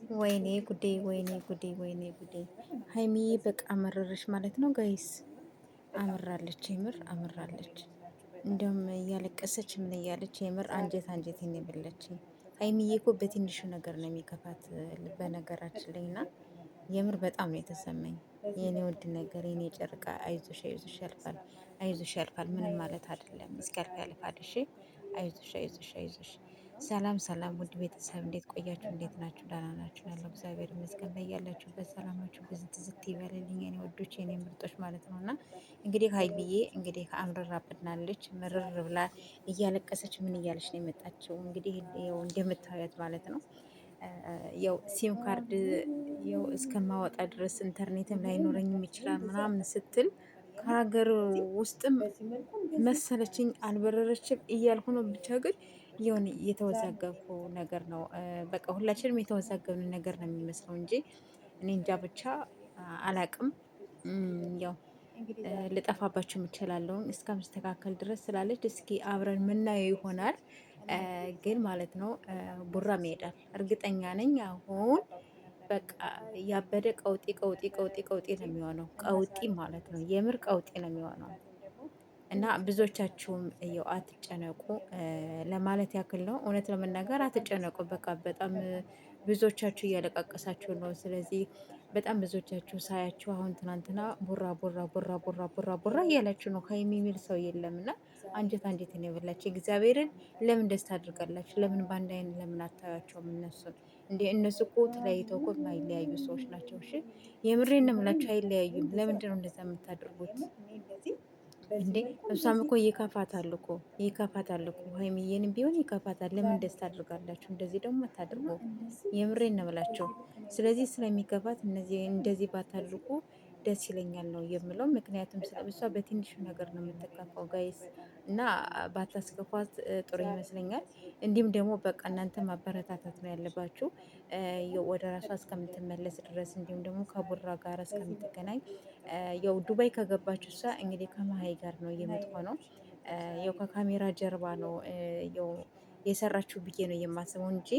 ወይኔ ጉዴ! ወይኔ ጉዴ! ወይኔ ጉዴ! ሀይሚዬ በቃ አመረረች ማለት ነው ጋይስ። አምራለች፣ የምር አምራለች። እንደውም እያለቀሰች ምን እያለች የምር አንጀት አንጀቴን የበለችኝ። ሀይሚዬ እኮ በትንሹ ነገር ነው የሚከፋት በነገራችን ላይ እና የምር በጣም ነው የተሰማኝ። የኔ ውድ ነገር የኔ ጨርቃ አይዞሽ አይዞሽ ያልፋል፣ አይዞሽ ያልፋል። ምንም ማለት አይደለም፣ እስኪያልፍ ያልፋል። እሺ አይዞሽ አይዞሽ አይዞሽ። ሰላም ሰላም፣ ውድ ቤተሰብ እንዴት ቆያችሁ? እንዴት ናችሁ? ደህና ናችሁ? ያለው እግዚአብሔር ይመስገን። ላይ ያላችሁበት ሰላማችሁ ብዝት ዝት ይበልልኝ የኔ ወዶች የኔ ምርጦች ማለት ነው። እና እንግዲህ ሀይሚዬ እንግዲህ አምርራብናለች። ምርር ብላ እያለቀሰች ምን እያለች ነው የመጣችው? እንግዲህ ያው እንደምታዩት ማለት ነው ያው ሲም ካርድ ያው እስከማወጣ ድረስ ኢንተርኔትም ላይኖረኝም ይችላል ምናምን ስትል ከሀገር ውስጥም መሰለችኝ አልበረረችም እያልኩ ነው። ብቻ ግን የሆነ የተወዛገብኩ ነገር ነው። በቃ ሁላችንም የተወዛገብን ነገር ነው የሚመስለው እንጂ እኔ እንጃ ብቻ አላቅም። ያው ልጠፋባችሁ እችላለሁ እስከምስተካከል ድረስ ስላለች እስኪ አብረን ምናየው ይሆናል። ግን ማለት ነው ቡራም ይሄዳል እርግጠኛ ነኝ። አሁን በቃ ያበደ ቀውጢ ቀውጢ ቀውጢ ቀውጢ ነው የሚሆነው። ቀውጢ ማለት ነው የምር ቀውጢ ነው የሚሆነው። እና ብዙዎቻችሁም ያው አትጨነቁ ለማለት ያክል ነው። እውነት ለመናገር አትጨነቁ። በቃ በጣም ብዙዎቻችሁ እያለቃቀሳችሁ ነው። ስለዚህ በጣም ብዙዎቻችሁ ሳያችሁ አሁን ትናንትና ቡራ ቡራ ቡራ ቡራ ቡራ ቡራ እያላችሁ ነው። ሀይሚ የሚል ሰው የለም። እና አንጀት አንጀትን የበላችሁ እግዚአብሔርን ለምን ደስታ አድርጋላችሁ? ለምን በአንድ አይን ለምን አታያቸውም? እነሱን እንዴ እነሱ እኮ ተለያይተው እኮ የማይለያዩ ሰዎች ናቸው። እሺ የምሬን ነው የምላችሁ፣ አይለያዩም። ለምንድን ነው እንደዛ የምታደርጉት እንዴ? እሷም እኮ ይከፋታል እኮ ይከፋታል እኮ ሀይሚዬንም ቢሆን ይከፋታል። ለምን ደስታ አድርጋላችሁ? እንደዚህ ደግሞ አታድርጉ። የምሬን ነው የምላችሁ። ስለዚህ ስለሚከፋት እነዚህ እንደዚህ ባታድርጉ ደስ ይለኛል ነው የምለው። ምክንያቱም እሷ በትንሹ ነገር ነው የምትከፋው ጋይስ፣ እና ባታስከፏት ጥሩ ይመስለኛል። እንዲሁም ደግሞ በቃ እናንተ ማበረታታት ነው ያለባችሁ ወደ ራሷ እስከምትመለስ ድረስ፣ እንዲሁም ደግሞ ከቡራ ጋር እስከምትገናኝ። ያው ዱባይ ከገባችሁ እሷ እንግዲህ ከመሀይ ጋር ነው የምትሆነው። ያው ከካሜራ ጀርባ ነው ያው የሰራችሁ ብዬ ነው የማስበው እንጂ